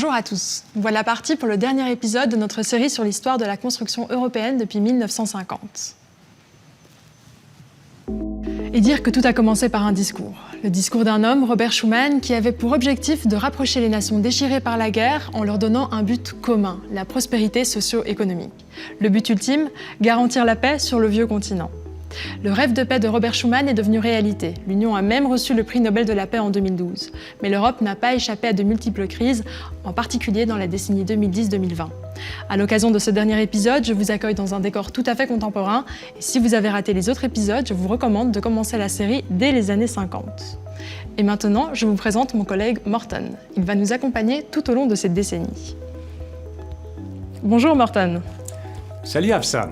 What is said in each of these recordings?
Bonjour à tous. Voilà parti pour le dernier épisode de notre série sur l'histoire de la construction européenne depuis 1950. Et dire que tout a commencé par un discours. Le discours d'un homme, Robert Schuman, qui avait pour objectif de rapprocher les nations déchirées par la guerre en leur donnant un but commun, la prospérité socio-économique. Le but ultime, garantir la paix sur le vieux continent. Le rêve de paix de Robert Schuman est devenu réalité. L'Union a même reçu le prix Nobel de la paix en 2012. Mais l'Europe n'a pas échappé à de multiples crises, en particulier dans la décennie 2010-2020. À l'occasion de ce dernier épisode, je vous accueille dans un décor tout à fait contemporain. Et si vous avez raté les autres épisodes, je vous recommande de commencer la série dès les années 50. Et maintenant, je vous présente mon collègue Morten. Il va nous accompagner tout au long de cette décennie. Bonjour Morten. Salut Afsa.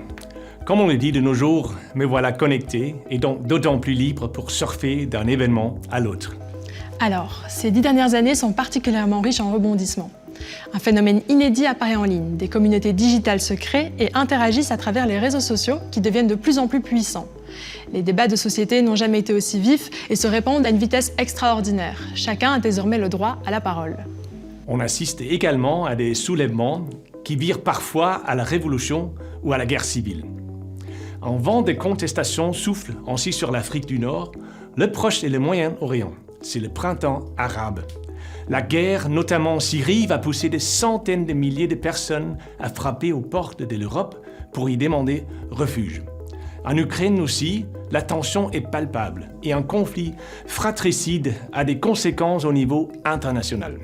Comme on le dit de nos jours, me voilà connecté et donc d'autant plus libre pour surfer d'un événement à l'autre. Alors, ces 10 dernières années sont particulièrement riches en rebondissements. Un phénomène inédit apparaît en ligne. Des communautés digitales se créent et interagissent à travers les réseaux sociaux qui deviennent de plus en plus puissants. Les débats de société n'ont jamais été aussi vifs et se répandent à une vitesse extraordinaire. Chacun a désormais le droit à la parole. On assiste également à des soulèvements qui virent parfois à la révolution ou à la guerre civile. Un vent de contestation souffle ainsi sur l'Afrique du Nord, le Proche et le Moyen-Orient. C'est le printemps arabe. La guerre, notamment en Syrie, va pousser des centaines de milliers de personnes à frapper aux portes de l'Europe pour y demander refuge. En Ukraine aussi, la tension est palpable et un conflit fratricide a des conséquences au niveau international.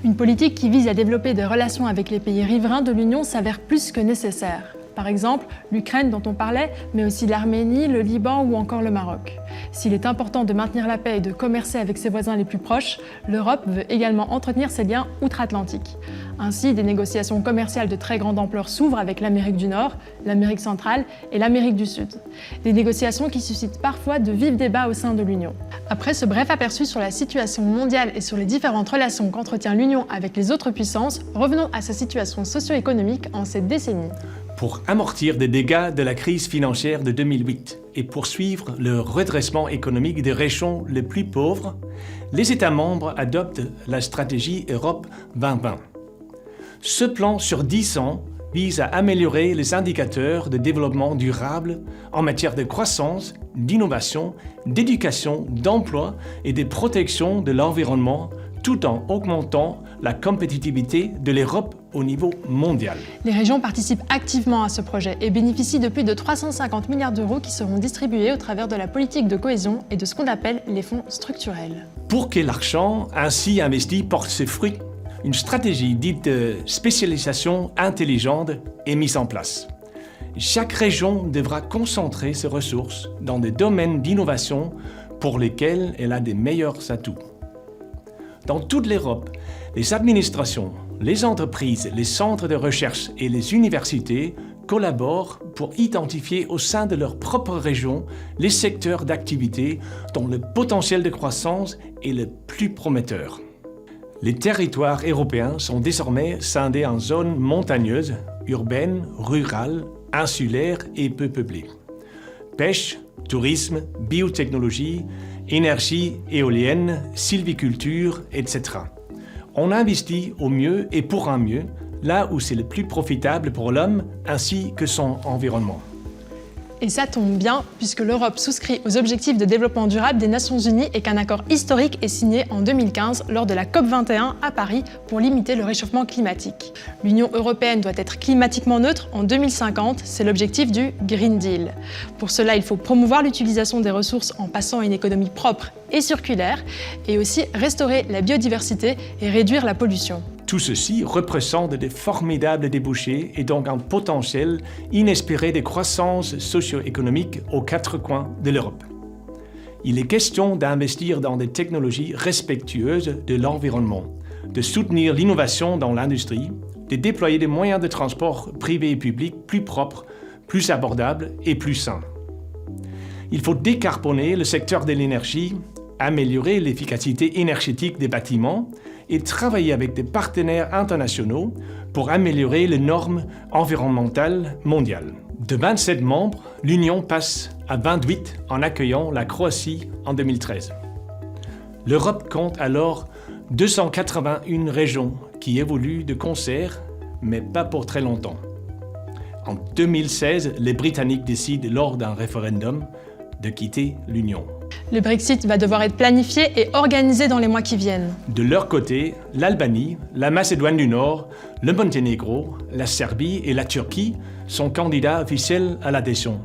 Une politique qui vise à développer des relations avec les pays riverains de l'Union s'avère plus que nécessaire. Par exemple, l'Ukraine dont on parlait, mais aussi l'Arménie, le Liban ou encore le Maroc. S'il est important de maintenir la paix et de commercer avec ses voisins les plus proches, l'Europe veut également entretenir ses liens outre-Atlantique. Ainsi, des négociations commerciales de très grande ampleur s'ouvrent avec l'Amérique du Nord, l'Amérique centrale et l'Amérique du Sud. Des négociations qui suscitent parfois de vifs débats au sein de l'Union. Après ce bref aperçu sur la situation mondiale et sur les différentes relations qu'entretient l'Union avec les autres puissances, revenons à sa situation socio-économique en cette décennie. Pour amortir les dégâts de la crise financière de 2008 et poursuivre le redressement économique des régions les plus pauvres, les États membres adoptent la stratégie Europe 2020. Ce plan sur 10 ans vise à améliorer les indicateurs de développement durable en matière de croissance, d'innovation, d'éducation, d'emploi et de protection de l'environnement, tout en augmentant la compétitivité de l'Europe au niveau mondial. Les régions participent activement à ce projet et bénéficient de plus de 350 milliards d'euros qui seront distribués au travers de la politique de cohésion et de ce qu'on appelle les fonds structurels. Pour que l'argent ainsi investi porte ses fruits, une stratégie dite de spécialisation intelligente est mise en place. Chaque région devra concentrer ses ressources dans des domaines d'innovation pour lesquels elle a des meilleurs atouts. Dans toute l'Europe, les administrations, les entreprises, les centres de recherche et les universités collaborent pour identifier au sein de leur propre région les secteurs d'activité dont le potentiel de croissance est le plus prometteur. Les territoires européens sont désormais scindés en zones montagneuses, urbaines, rurales, insulaires et peu peuplées. Pêche, tourisme, biotechnologie, énergie éolienne, sylviculture, etc. On investit au mieux et pour un mieux, là où c'est le plus profitable pour l'homme ainsi que son environnement. Et ça tombe bien, puisque l'Europe souscrit aux objectifs de développement durable des Nations Unies et qu'un accord historique est signé en 2015 lors de la COP21 à Paris pour limiter le réchauffement climatique. L'Union européenne doit être climatiquement neutre en 2050, c'est l'objectif du Green Deal. Pour cela, il faut promouvoir l'utilisation des ressources en passant à une économie propre et circulaire, et aussi restaurer la biodiversité et réduire la pollution. Tout ceci représente de formidables débouchés et donc un potentiel inespéré de croissance socio-économique aux quatre coins de l'Europe. Il est question d'investir dans des technologies respectueuses de l'environnement, de soutenir l'innovation dans l'industrie, de déployer des moyens de transport privés et publics plus propres, plus abordables et plus sains. Il faut décarboner le secteur de l'énergie, améliorer l'efficacité énergétique des bâtiments et travailler avec des partenaires internationaux pour améliorer les normes environnementales mondiales. De 27 membres, l'Union passe à 28 en accueillant la Croatie en 2013. L'Europe compte alors 281 régions qui évoluent de concert, mais pas pour très longtemps. En 2016, les Britanniques décident lors d'un référendum de quitter l'Union. Le Brexit va devoir être planifié et organisé dans les mois qui viennent. De leur côté, l'Albanie, la Macédoine du Nord, le Monténégro, la Serbie et la Turquie sont candidats officiels à l'adhésion,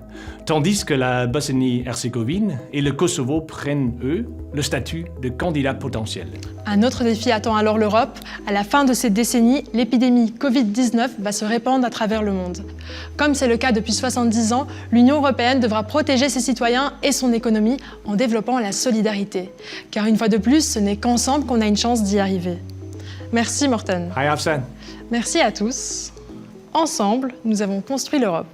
tandis que la Bosnie-Herzégovine et le Kosovo prennent, eux, le statut de candidat potentiel. Un autre défi attend alors l'Europe. À la fin de cette décennie, l'épidémie Covid-19 va se répandre à travers le monde. Comme c'est le cas depuis 70 ans, l'Union européenne devra protéger ses citoyens et son économie en développant la solidarité. Car une fois de plus, ce n'est qu'ensemble qu'on a une chance d'y arriver. Merci Morten. Hi Afsan. Merci à tous. Ensemble, nous avons construit l'Europe.